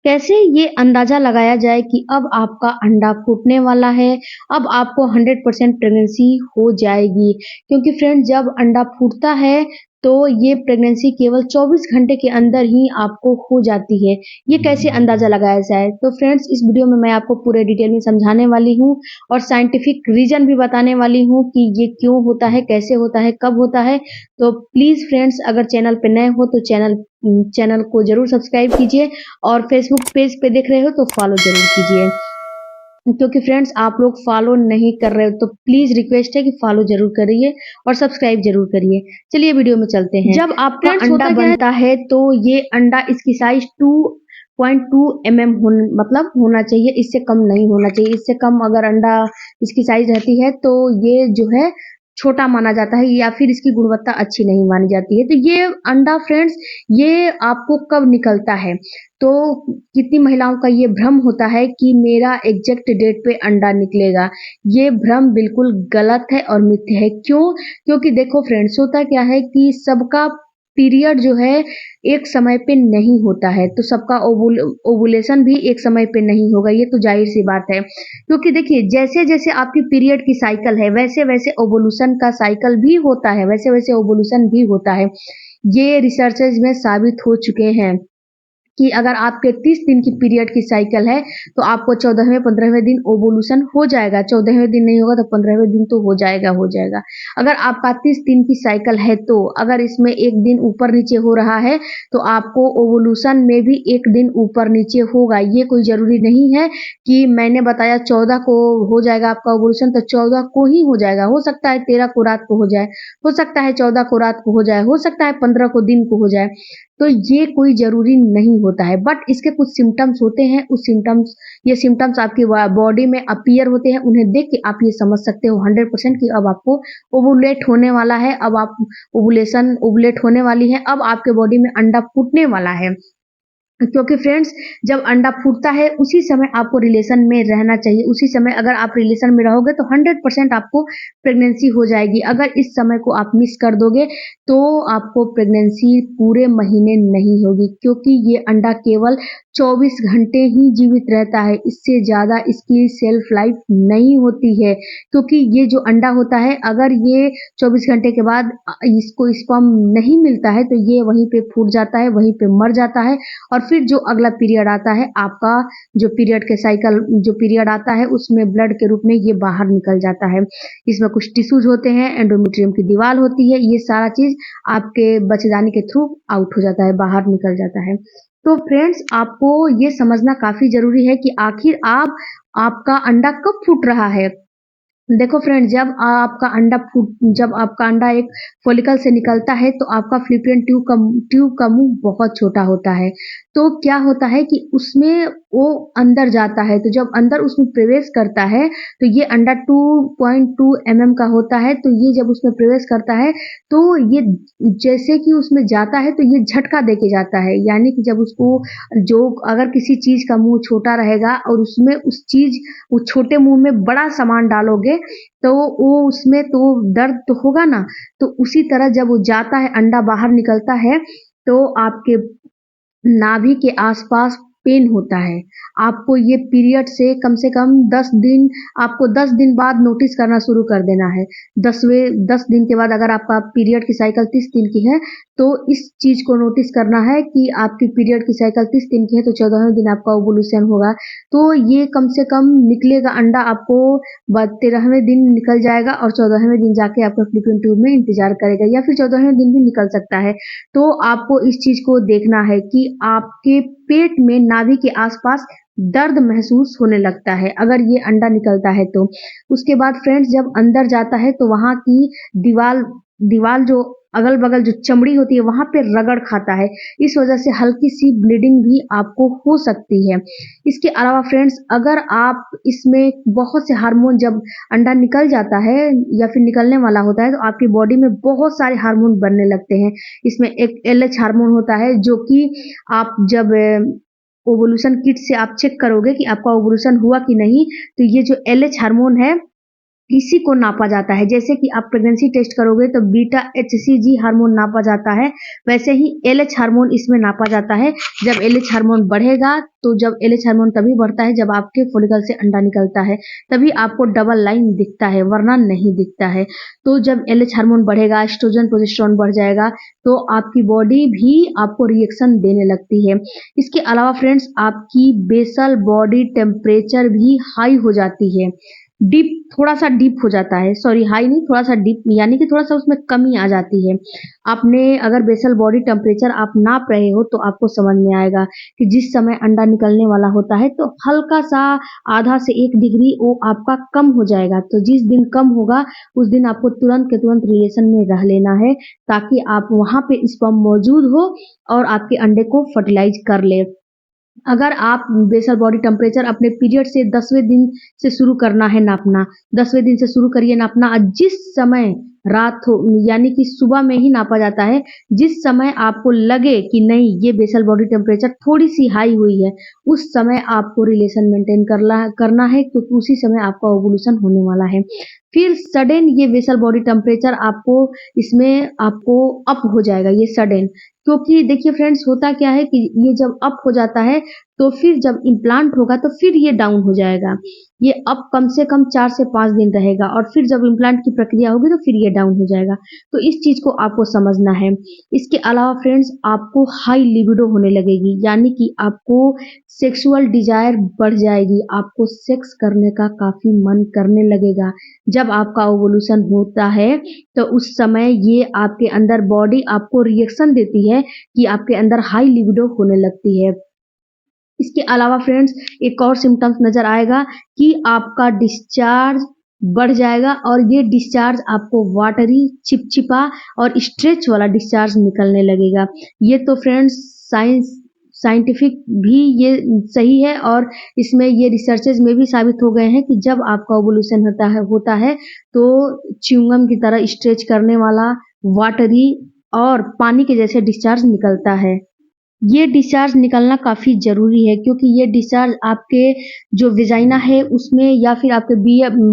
कैसे ये अंदाज़ा लगाया जाए कि अब आपका अंडा फूटने वाला है, अब आपको 100% प्रेगनेंसी हो जाएगी। क्योंकि फ्रेंड्स जब अंडा फूटता है, तो ये प्रेगनेंसी केवल 24 घंटे के अंदर ही आपको हो जाती है। ये कैसे अंदाज़ा लगाया जाए? तो फ्रेंड्स इस वीडियो में मैं आपको पूरे डिटेल में समझाने वाली हूँ और साइंटिफिक रीज़न भी बताने वाली हूँ कि ये क्यों होता है, कैसे होता है, कब होता है। तो प्लीज़ फ्रेंड्स अगर चैनल पे नए हो तो चैनल को ज़रूर सब्सक्राइब कीजिए और फेसबुक पेज पे देख रहे हो तो फॉलो ज़रूर कीजिए। क्योंकि फ्रेंड्स आप लोग फॉलो नहीं कर रहे हो तो प्लीज़ रिक्वेस्ट है कि फॉलो ज़रूर करिए और सब्सक्राइब ज़रूर करिए। चलिए वीडियो में चलते हैं। जब आपका अंडा बनता है तो ये अंडा इसकी साइज़ 2.2 मतलब होना चाहिए, इससे कम नहीं होना चाहिए। इससे कम अगर अंडा इसकी साइज़ रहती है तो ये जो है छोटा माना जाता है या फिर इसकी गुणवत्ता अच्छी नहीं मानी जाती है। तो ये अंडा फ्रेंड्स ये आपको कब निकलता है? तो कितनी महिलाओं का ये भ्रम होता है कि मेरा एग्जैक्ट डेट पे अंडा निकलेगा। ये भ्रम बिल्कुल गलत है और मिथ्य है। क्यों? क्योंकि देखो फ्रेंड्स होता क्या है कि सबका पीरियड जो है एक समय पे नहीं होता है, तो सबका ओवुलेशन भी एक समय पे नहीं होगा, ये तो ज़ाहिर-सी बात है। क्योंकि देखिए जैसे-जैसे आपकी पीरियड की साइकिल है, वैसे-वैसे ओवुलेशन का साइकिल भी होता है, वैसे-वैसे ओवुलेशन भी होता है। ये रिसर्चेज़ में साबित हो चुके हैं। कि अगर आपके 30 दिन की पीरियड की साइकिल है, तो आपको 14वें 15वें दिन ओवुलेशन हो जाएगा। 14वें दिन नहीं होगा तो 15वें दिन तो हो जाएगा, हो जाएगा। अगर आपका 30 दिन की साइकिल है तो अगर इसमें 1 दिन ऊपर-नीचे हो रहा है, तो आपको ओवुलेशन में भी 1 दिन ऊपर-नीचे होगा। ये कोई ज़रूरी नहीं है कि मैंने बताया 14 को हो जाएगा आपका ओवुलेशन तो 14 को ही हो जाएगा। हो सकता है 13 को रात को हो जाए, हो सकता है 14 को रात को हो जाए, हो सकता है 15 को दिन को हो जाए। तो ये कोई ज़रूरी नहीं होता है, बट इसके कुछ सिम्पटम्स होते हैं, ये सिम्पटम्स आपकी बॉडी में अपीयर होते हैं, उन्हें देख के आप ये समझ सकते हो 100% कि अब आपको ओवुलेट होने वाला है, अब आप ओवुलेट होने वाली है, अब आपके बॉडी में अंडा फूटने वाला है। क्योंकि फ्रेंड्स जब अंडा फूटता है उसी समय आपको रिलेशन में रहना चाहिए। उसी समय अगर आप रिलेशन में रहोगे तो 100% आपको प्रेगनेंसी हो जाएगी। अगर इस समय को आप मिस कर दोगे तो आपको प्रेगनेंसी पूरे महीने नहीं होगी, क्योंकि ये अंडा केवल 24 घंटे ही जीवित रहता है। इससे ज़्यादा इसकी सेल्फ लाइफ नहीं होती है, क्योंकि ये जो अंडा होता है अगर ये 24 घंटे के बाद इसको स्पर्म नहीं मिलता है तो ये वहीं पे फूट जाता है, वहीं पे मर जाता है और फिर जो अगला पीरियड आता है आपका जो पीरियड के साइकिल जो पीरियड आता है उसमें ब्लड के रूप में ये बाहर निकल जाता है। इसमें कुछ टिश्यूज होते हैं, एंडोमेट्रियम की दीवार होती है, ये सारा चीज़ आपके बच्चेदानी के थ्रू आउट हो जाता है, बाहर निकल जाता है। तो फ्रेंड्स आपको ये समझना काफ़ी ज़रूरी है कि आखिर आपका अंडा कब फूट रहा है। देखो फ्रेंड्स जब आपका अंडा एक फॉलिकल से निकलता है तो आपका फ़्लूपियन ट्यूब का मुँह बहुत छोटा होता है। तो क्या होता है कि उसमें वो अंदर जाता है, तो जब अंदर उसमें प्रवेश करता है तो ये अंडा 2.2 का होता है, तो ये जब उसमें प्रवेश करता है तो ये जैसे कि उसमें जाता है तो ये झटका देके जाता है। यानी कि जब उसको जो अगर किसी चीज़ का मुँह छोटा रहेगा और उसमें वो छोटे मुँह में बड़ा सामान डालोगे तो वो उसमें तो दर्द तो होगा ना। तो उसी तरह जब वो जाता है अंडा बाहर निकलता है तो आपके नाभि के आसपास पेन होता है। आपको ये पीरियड से कम 10 दिन बाद नोटिस करना शुरू कर देना है। 10 दिन के बाद अगर आपका पीरियड की साइकिल 30 दिन की है, तो इस चीज़ को नोटिस करना है कि आपकी पीरियड की साइकिल 30 दिन की है, तो 14वें दिन आपका ओवुलेशन होगा। तो ये कम से कम निकलेगा अंडा आपको 13वें दिन निकल जाएगा और 14वें दिन जाके आपका फ़्लूपियन ट्यूब में इंतज़ार करेगा या फिर 14वें दिन भी निकल सकता है। तो आपको इस चीज़ को देखना है कि आपके पेट में नाभि के आसपास दर्द महसूस होने लगता है अगर ये अंडा निकलता है तो। उसके बाद फ्रेंड्स जब अंदर जाता है तो वहाँ की दीवाल दीवाल जो अगल-बगल जो चमड़ी होती है वहाँ पे रगड़ खाता है। इस वजह से हल्की-सी ब्लीडिंग भी आपको हो सकती है। इसके अलावा फ्रेंड्स अगर आप इसमें बहुत से हार्मोन जब अंडा निकल जाता है या फिर निकलने वाला होता है तो आपकी बॉडी में बहुत सारे हार्मोन बनने लगते हैं। इसमें एक एलएच हार्मोन होता है जो कि आप जब ओवुलेशन किट से आप चेक करोगे कि आपका ओवुलेशन हुआ कि नहीं, तो ये जो एलएच हार्मोन है इसी को नापा जाता है। जैसे कि आप प्रेगनेंसी टेस्ट करोगे तो बीटा HCG हार्मोन नापा जाता है, वैसे ही LH हार्मोन इसमें नापा जाता है। जब LH हार्मोन बढ़ेगा तो जब LH हार्मोन तभी बढ़ता है जब आपके फॉलिकल से अंडा निकलता है, तभी आपको डबल लाइन दिखता है, वरना नहीं दिखता है। तो जब LH हार्मोन बढ़ेगा, एस्ट्रोजन प्रोजेस्टेरोन बढ़ जाएगा, तो आपकी बॉडी भी आपको रिएक्शन देने लगती है। इसके अलावा फ्रेंड्स, आपकी बेसल बॉडी टेम्परेचर भी हाई हो जाती है, डिप, थोड़ा सा डिप हो जाता है, सॉरी हाई नहीं, थोड़ा सा डिप, यानी कि थोड़ा सा उसमें कमी आ जाती है। आपने अगर बेसल बॉडी टेम्परेचर आप नाप रहे हो तो आपको समझ में आएगा कि जिस समय अंडा निकलने वाला होता है तो हल्का सा आधा से 1 डिग्री वो आपका कम हो जाएगा। तो जिस दिन कम होगा उस दिन आपको तुरंत के तुरंत रिलेशन में रह लेना है, ताकि आप वहां पे स्पर्म मौजूद हो और आपके अंडे को फर्टिलाइज कर ले। अगर आप बेसल बॉडी टेम्परेचर अपने पीरियड से 10वें दिन से शुरू करना है नापना, 10वें दिन से शुरू करिए नापना। जिस समय रात हो, यानी कि सुबह में ही नापा जाता है, जिस समय आपको लगे कि नहीं ये बेसल बॉडी टेम्परेचर थोड़ी सी हाई हुई है, उस समय आपको रिलेशन मेंटेन करना है, क्योंकि उसी समय आपका ओवुलेशन होने वाला है। फिर सडन ये बेसल बॉडी टेम्परेचर आपको इसमें आपको अप हो जाएगा, ये सडन, क्योंकि देखिए फ्रेंड्स, होता क्या है कि ये जब अप हो जाता है तो फिर जब इम्प्लांट होगा तो फिर ये डाउन हो जाएगा। ये अप कम से कम 4 से 5 दिन रहेगा और फिर जब इम्प्लांट की प्रक्रिया होगी तो फिर ये डाउन हो जाएगा। तो इस चीज को आपको समझना है। इसके अलावा फ्रेंड्स, आपको हाई लिबिडो होने लगेगी, यानी कि आपको सेक्सुअल डिजायर बढ़ जाएगी, आपको सेक्स करने का काफी मन करने लगेगा। जब आपका ओवुलेशन होता है तो उस समय ये आपके अंदर बॉडी आपको रिएक्शन देती है कि आपके अंदर हाई लिबिडो होने लगती है। इसके अलावा फ्रेंड्स, एक और सिम्टम्स नजर आएगा कि आपका डिस्चार्ज बढ़ जाएगा और ये डिस्चार्ज आपको वाटरी, चिपचिपा और स्ट्रेच वाला डिस्चार्ज निकलने लगेगा। ये तो फ्रेंड्स साइंटिफिक भी ये सही है, और इसमें ये रिसर्चेज में भी साबित हो गए हैं कि जब आपका ओवुलेशन होता है तो च्युइंगम की तरह स्ट्रेच करने वाला, वाटरी और पानी के जैसे डिस्चार्ज निकलता है। ये डिस्चार्ज निकलना काफ़ी ज़रूरी है, क्योंकि ये डिस्चार्ज आपके जो वेजाइना है उसमें या फिर आपके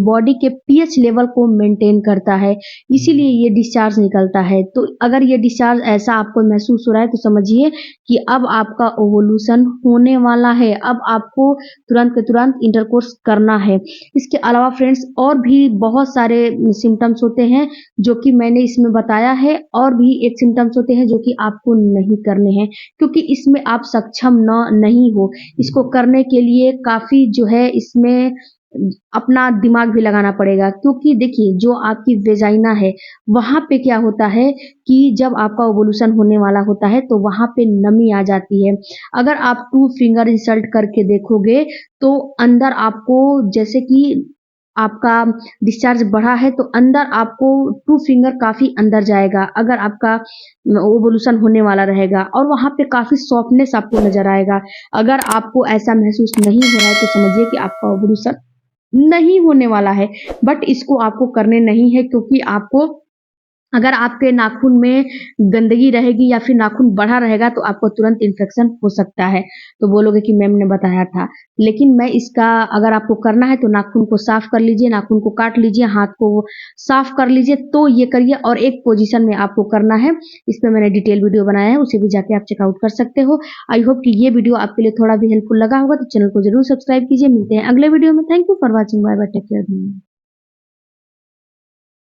बॉडी के पीएच लेवल को मेंटेन करता है, इसीलिए ये डिस्चार्ज निकलता है। तो अगर ये डिस्चार्ज ऐसा आपको महसूस हो रहा है तो समझिए कि अब आपका ओवुलेशन होने वाला है, अब आपको तुरंत के तुरंत इंटरकोर्स करना है। इसके अलावा फ्रेंड्स, और भी बहुत सारे सिम्टम्स होते हैं जो कि मैंने इसमें बताया है, और भी एक सिम्टम्स होते हैं जो कि आपको नहीं करने हैं, क्योंकि इसमें आप सक्षम नहीं हो। इसको करने के लिए काफ़ी जो है इसमें अपना दिमाग भी लगाना पड़ेगा, क्योंकि देखिए जो आपकी वेजाइना है वहाँ पे क्या होता है कि जब आपका ओवुलेशन होने वाला होता है तो वहाँ पे नमी आ जाती है। अगर आप 2 फिंगर इंसर्ट करके देखोगे तो अंदर आपको, जैसे कि आपका डिस्चार्ज बढ़ा है तो अंदर आपको 2 फिंगर काफ़ी अंदर जाएगा, अगर आपका ओवुलेशन होने वाला रहेगा, और वहाँ पे काफ़ी सॉफ्टनेस आपको नज़र आएगा। अगर आपको ऐसा महसूस नहीं हो रहा है तो समझिए कि आपका ओवुलेशन नहीं होने वाला है। बट इसको आपको करने नहीं है, क्योंकि आपको, अगर आपके नाखून में गंदगी रहेगी या फिर नाखून बड़ा रहेगा तो आपको तुरंत इन्फेक्शन हो सकता है। तो बोलोगे कि मैम ने बताया था, लेकिन मैं इसका, अगर आपको करना है तो नाखून को साफ कर लीजिए, नाखून को काट लीजिए, हाथ को साफ कर लीजिए, तो ये करिए। और एक पोजीशन में आपको करना है, इस पे मैंने डिटेल वीडियो बनाया है, उसे भी जाके आप चेकआउट कर सकते हो। आई होप कि ये वीडियो आपके लिए थोड़ा भी हेल्पफुल लगा होगा, तो चैनल को जरूर सब्सक्राइब कीजिए। मिलते हैं अगले वीडियो में। Thank you for watching. Bye bye, take care.